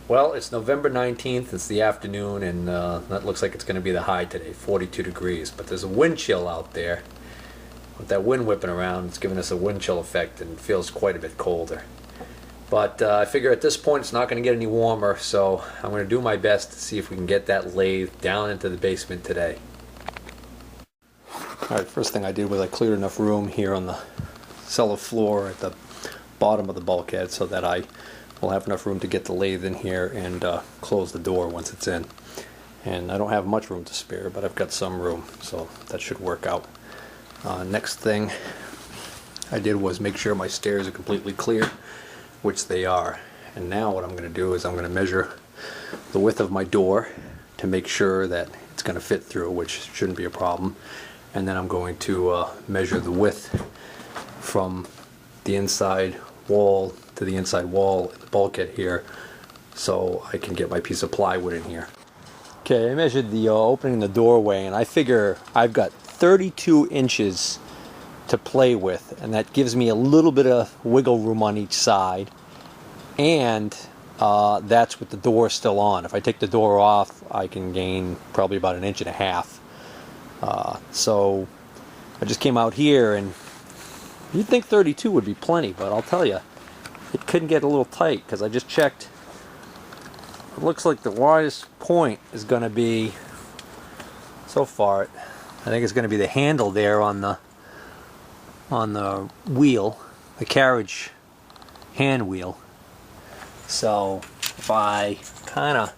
Well, it's November 19th, it's the afternoon, and that looks like it's going to be the high today, 42 degrees. But there's a wind chill out there. With that wind whipping around, it's giving us a wind chill effect and feels quite a bit colder. But I figure at this point it's not going to get any warmer, so I'm going to do my best to see if we can get that lathe down into the basement today. Alright, first thing I did was I cleared enough room here on the cellar floor at the bottom of the bulkhead so that I will have enough room to get the lathe in here and close the door once it's in. And I don't have much room to spare, but I've got some room, so that should work out. Next thing I did was make sure my stairs are completely clear, which they are. And now what I'm going to do is I'm going to measure the width of my door to make sure that it's going to fit through, which shouldn't be a problem. And then I'm going to measure the width from the inside wall to the inside wall in the bulkhead here, so I can get my piece of plywood in here. Okay, I measured the opening in the doorway, and I figure I've got 32 inches to play with, and that gives me a little bit of wiggle room on each side, and that's with the door still on. If I take the door off, I can gain probably about 1.5 inches. So I just came out here, and you'd think 32 would be plenty, but I'll tell you, it couldn't get a little tight because I just checked. It looks like the widest point is going to be, so far, I think it's going to be the handle there on the wheel, the carriage hand wheel. So if I kind of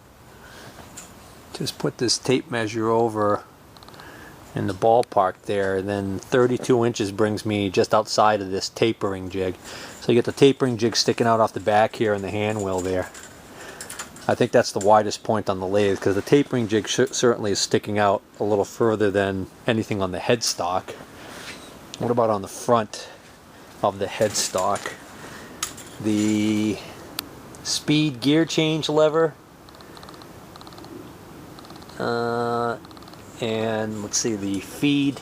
just put this tape measure over in the ballpark there, then 32 inches brings me just outside of this tapering jig. So you get the tapering jig sticking out off the back here and the hand wheel there. I think that's the widest point on the lathe, because the tapering jig certainly is sticking out a little further than anything on the headstock. What about on the front of the headstock? The speed gear change lever, and let's see, the feed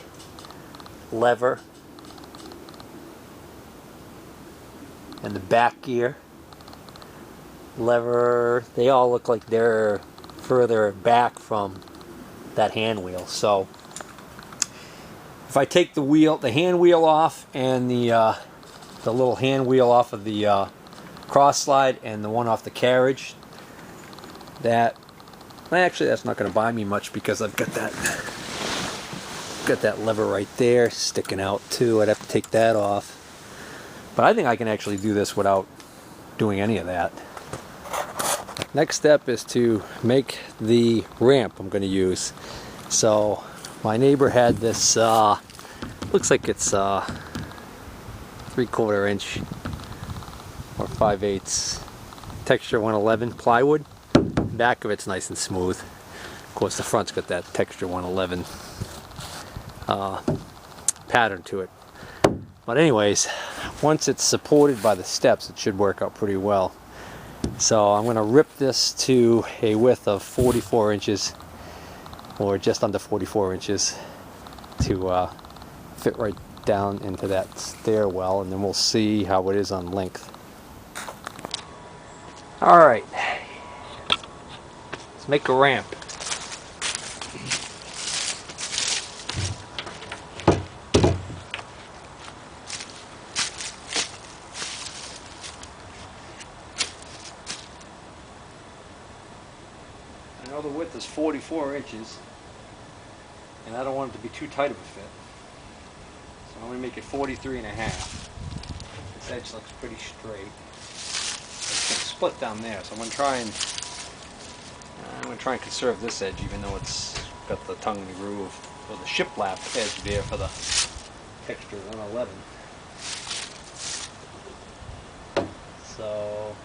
lever and the back gear lever, they all look like they're further back from that hand wheel. So if I take the hand wheel off, and the little hand wheel off of the cross slide and the one off the carriage, that's not going to buy me much, because I've got that lever right there sticking out too. I'd have to take that off, but I think I can actually do this without doing any of that. Next step is to make the ramp I'm going to use. So my neighbor had this, looks like it's 3/4 inch or 5/8 texture 111 plywood. Back of it's nice and smooth. Of course the front's got that texture 111 pattern to it. But anyways, once it's supported by the steps, it should work out pretty well. So I'm going to rip this to a width of 44 inches, or just under 44 inches, to fit right down into that stairwell, and then we'll see how it is on length. Alright, let's make a ramp. I know the width is 44 inches, and I don't want it to be too tight of a fit. So I'm going to make it 43 and a half. This edge looks pretty straight. It's going to split down there, so I'm going to try and conserve this edge, even though it's got the tongue in the groove, or the shiplap edge there for the texture 111. So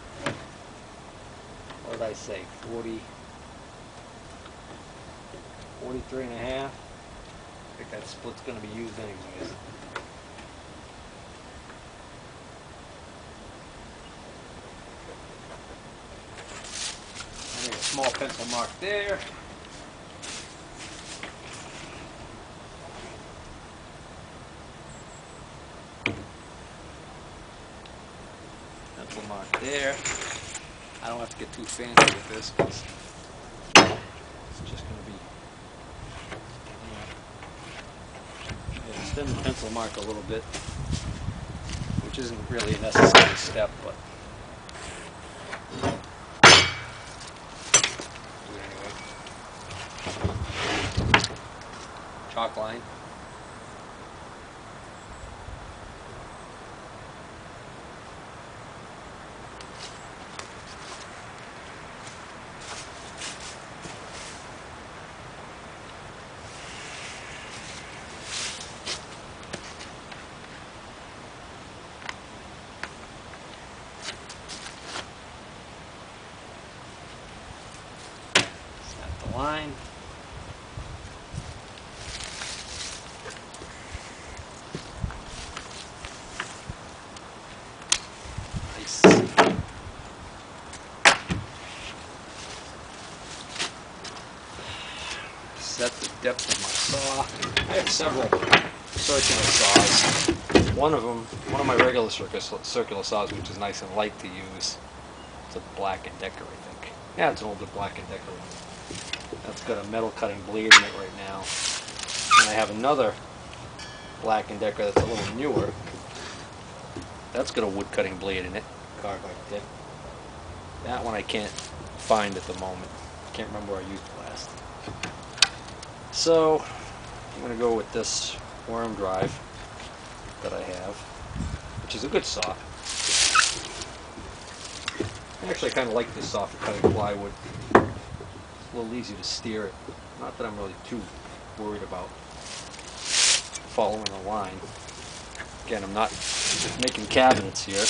what did I say? 43 and a half. I think that split's going to be used anyways. I make a small pencil mark there. Pencil mark there. I don't have to get too fancy with this because it's just going to be, extend the pencil mark a little bit, which isn't really a necessary step, but do it anyway. Chalk line. Line. Nice. Set the depth of my saw. I have several circular saws. One of my regular circular saws, which is nice and light to use. It's a Black & Decker, I think. Yeah, it's an older Black & Decker one. That's got a metal cutting blade in it right now. And I have another Black & Decker that's a little newer. That's got a wood cutting blade in it, carved like that. That one I can't find at the moment. Can't remember where I used it last. So I'm going to go with this worm drive that I have, which is a good saw. Actually, I kind of like this saw for cutting plywood. A little easy to steer it. Not that I'm really too worried about following a line. Again, I'm not making cabinets here.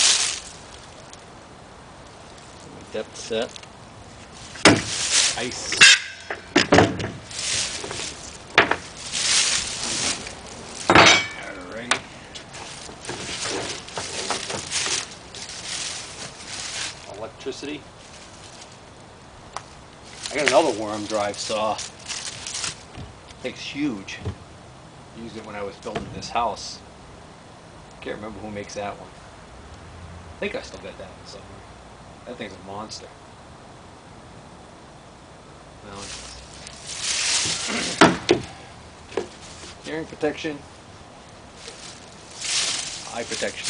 My depth set. Ice. Alrighty. Electricity. I got another worm drive saw. It's huge. Used it when I was building this house. Can't remember who makes that one. I think I still got that one somewhere. That thing's a monster. Hearing protection. Eye protection.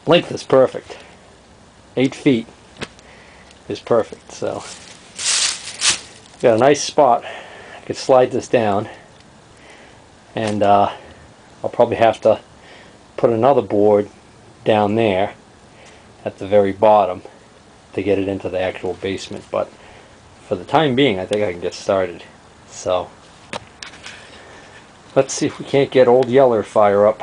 Length is perfect. 8 feet is perfect. So got a nice spot. I could slide this down, and I'll probably have to put another board down there at the very bottom to get it into the actual basement, but for the time being I think I can get started. So Let's see if we can't get Old Yeller fire up.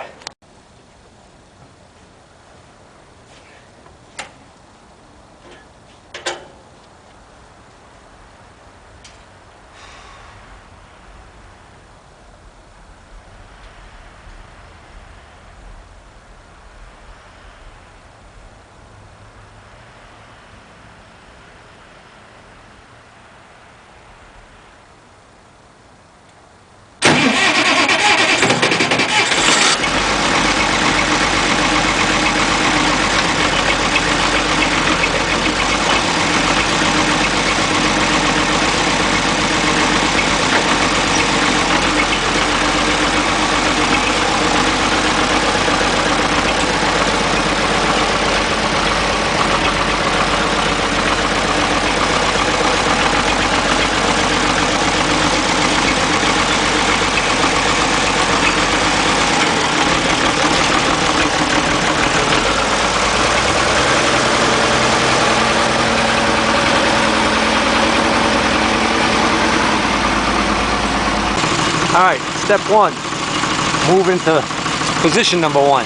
Alright, step one, move into position number one.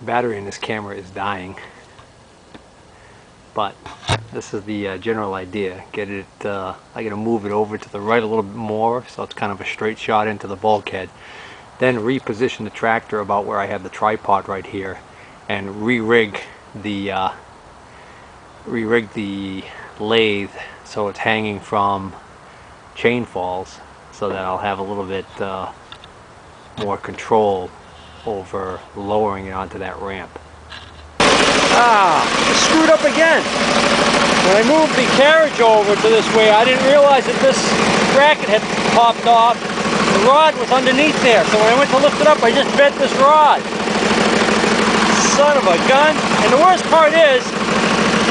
Battery in this camera is dying, but this is the general idea. Get it, I'm gonna move it over to the right a little bit more so it's kind of a straight shot into the bulkhead, then reposition the tractor about where I have the tripod right here and re-rig the lathe so it's hanging from chain falls, so that I'll have a little bit more control over lowering it onto that ramp. It's screwed up again. When I moved the carriage over to this way, I didn't realize that this bracket had popped off. The rod was underneath there, so when I went to lift it up, I just bent this rod. Son of a gun. And the worst part is,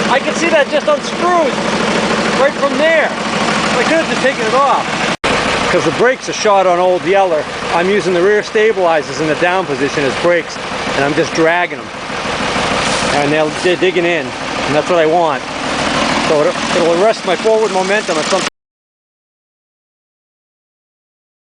I can see that just unscrewed right from there. I could have just taken it off. Because the brakes are shot on Old Yeller, I'm using the rear stabilizers in the down position as brakes, and I'm just dragging them. And they're digging in, and that's what I want. So it'll arrest my forward momentum at some